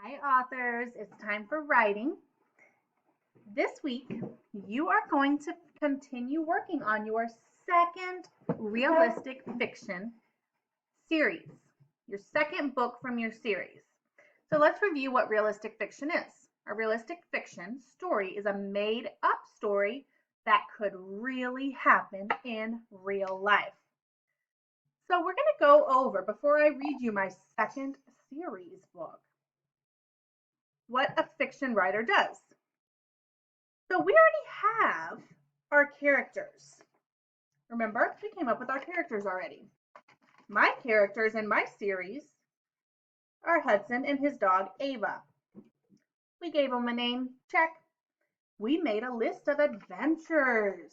Hi, authors. It's time for writing. This week, you are going to continue working on your second realistic fiction series, your second book from your series. So let's review what realistic fiction is. A realistic fiction story is a made up story that could really happen in real life. So we're going to go over, before I read you my second series book, what a fiction writer does. So we already have our characters. Remember, we came up with our characters already. My characters in my series are Hudson and his dog, Ava. We gave them a name, check. We made a list of adventures.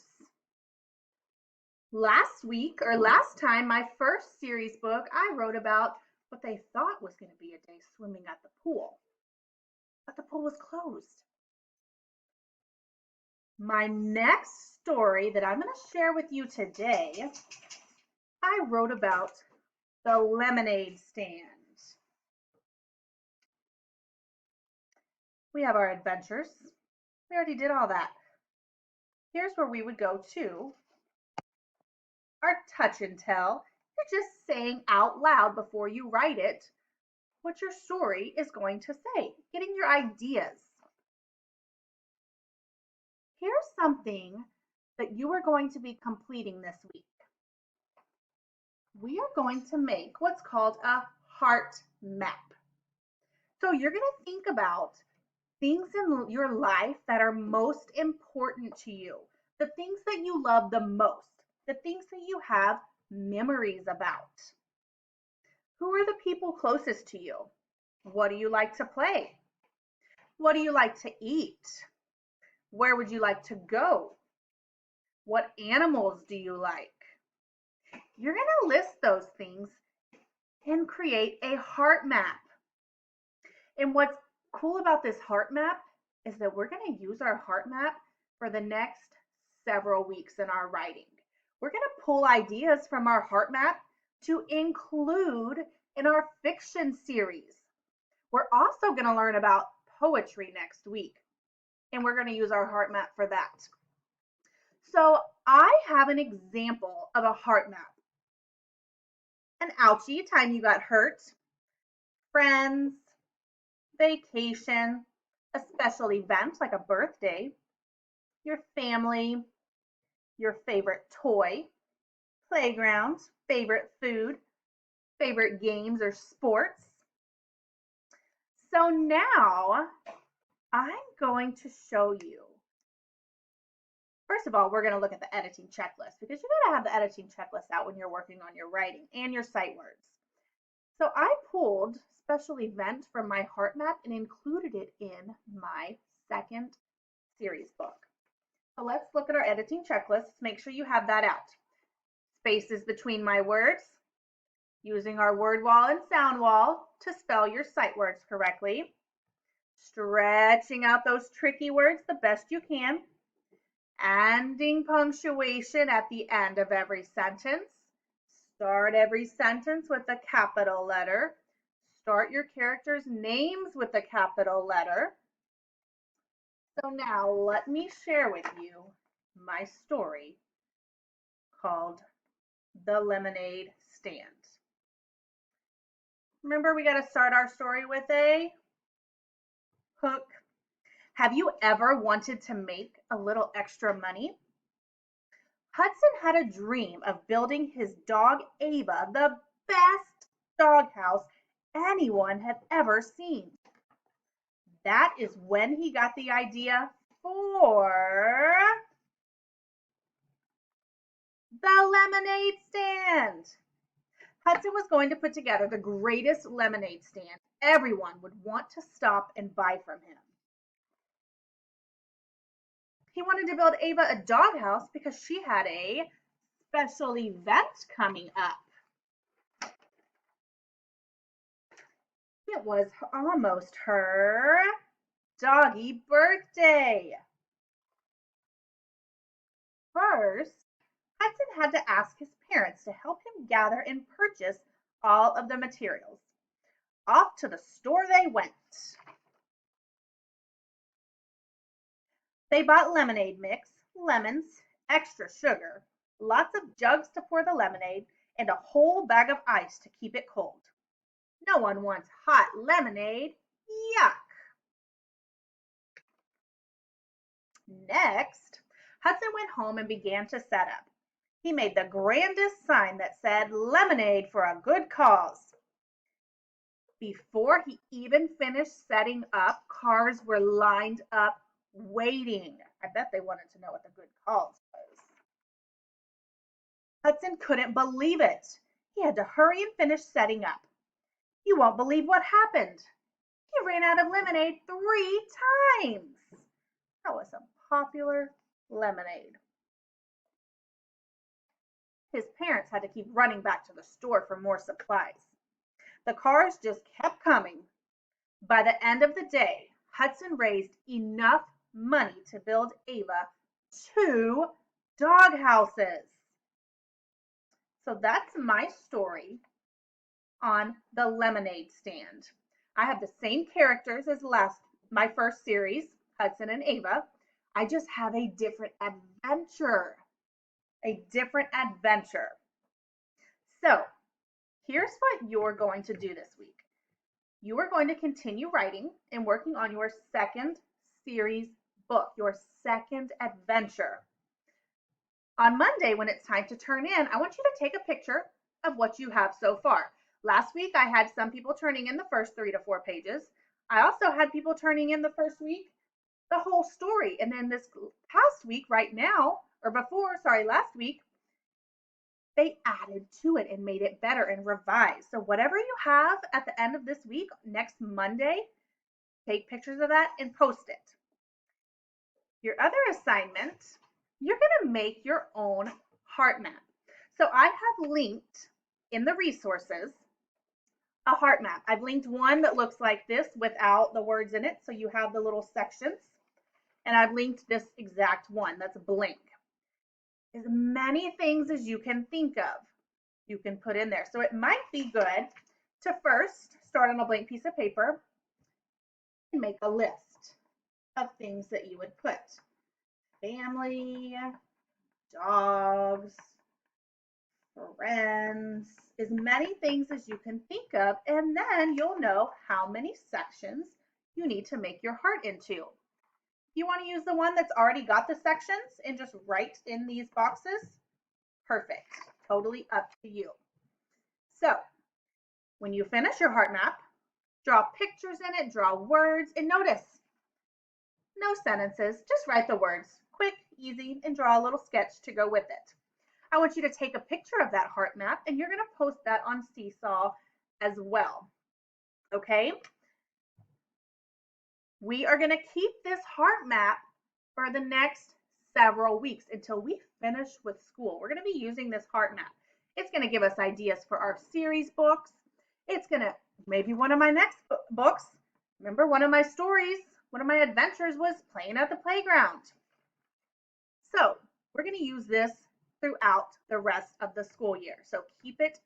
Last time, my first series book, I wrote about what they thought was going to be a day swimming at the pool. But the pool was closed. My next story that I'm going to share with you today, I wrote about the lemonade stand. We have our adventures. We already did all that. Here's where we would go to our touch and tell. You're just saying out loud before you write it what your story is going to say, getting your ideas. Here's something that you are going to be completing this week. We are going to make what's called a heart map. So you're going to think about things in your life that are most important to you, the things that you love the most, the things that you have memories about. Who are the people closest to you? What do you like to play? What do you like to eat? Where would you like to go? What animals do you like? You're going to list those things and create a heart map. And what's cool about this heart map is that we're going to use our heart map for the next several weeks in our writing. We're going to pull ideas from our heart map to include in our fiction series. We're also going to learn about poetry next week, and we're going to use our heart map for that. So I have an example of a heart map. An ouchie, time you got hurt, friends, vacation, a special event like a birthday, your family, your favorite toy, playground, favorite food, favorite games or sports. So now I'm going to show you. First of all, we're going to look at the editing checklist because you got to have the editing checklist out when you're working on your writing and your sight words. So I pulled special event from my heart map and included it in my second series book. So let's look at our editing checklist. Make sure you have that out. Spaces between my words, using our word wall and sound wall to spell your sight words correctly, stretching out those tricky words the best you can, adding punctuation at the end of every sentence. Start every sentence with a capital letter. Start your characters' names with a capital letter. So now let me share with you my story called The Lemonade Stand. Remember, we got to start our story with a hook. Have you ever wanted to make a little extra money? Hudson had a dream of building his dog Ava the best doghouse anyone had ever seen. That is when he got the idea for the lemonade stand. Hudson was going to put together the greatest lemonade stand everyone would want to stop and buy from him. He wanted to build Ava a doghouse because she had a special event coming up. It was almost her doggy birthday. First, Hudson had to ask his parents to help him gather and purchase all of the materials. off to the store they went. They bought lemonade mix, lemons, extra sugar, lots of jugs to pour the lemonade, and a whole bag of ice to keep it cold. No one wants hot lemonade. Yuck! Next, Hudson went home and began to set up. He made the grandest sign that said lemonade for a good cause. Before he even finished setting up, cars were lined up waiting. I bet they wanted to know what the good cause was. Hudson couldn't believe it. He had to hurry and finish setting up. You won't believe what happened. He ran out of lemonade 3 times. That was some popular lemonade. His parents had to keep running back to the store for more supplies. The cars just kept coming. By the end of the day, Hudson raised enough money to build Ava 2 dog houses. So that's my story on the lemonade stand. I have the same characters as my first series, Hudson and Ava. I just have a different adventure. So here's what you're going to do this week. You are going to continue writing and working on your second series book, your second adventure. On Monday, when it's time to turn in, I want you to take a picture of what you have so far. Last week, I had some people turning in the first 3 to 4 pages. I also had people turning in the first week the whole story. And then this past week, last week, they added to it and made it better and revised. So whatever you have at the end of this week, next Monday, take pictures of that and post it. Your other assignment, you're going to make your own heart map. So I have linked in the resources a heart map. I've linked one that looks like this without the words in it, so you have the little sections. And I've linked this exact one that's blank. As many things as you can think of, you can put in there. So it might be good to first start on a blank piece of paper and make a list of things that you would put. Family, dogs, friends, as many things as you can think of, and then you'll know how many sections you need to make your heart into. If you want to use the one that's already got the sections and just write in these boxes, perfect. Totally up to you. So when you finish your heart map, draw pictures in it, draw words, and notice, no sentences, just write the words. Quick, easy, and draw a little sketch to go with it. I want you to take a picture of that heart map, and you're going to post that on Seesaw as well. Okay? We are going to keep this heart map for the next several weeks until we finish with school. We're going to be using this heart map. It's going to give us ideas for our series books. It's going to, maybe one of my next books, remember one of my stories, one of my adventures was playing at the playground. So we're going to use this throughout the rest of the school year. So keep it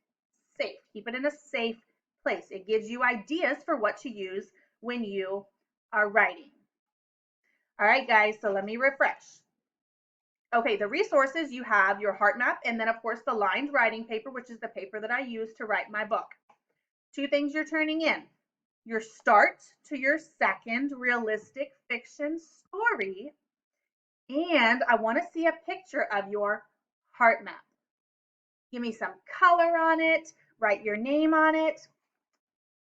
safe. Keep it in a safe place. It gives you ideas for what to use when you are writing. All right, guys, so let me refresh. Okay, the resources, you have your heart map, and then of course the lined writing paper, which is the paper that I use to write my book. 2 things you're turning in. Your start to your second realistic fiction story, and I want to see a picture of your heart map. Give me some color on it, write your name on it.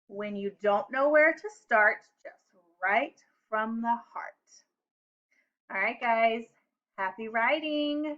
When you don't know where to start, just write from the heart. All right, guys, happy writing.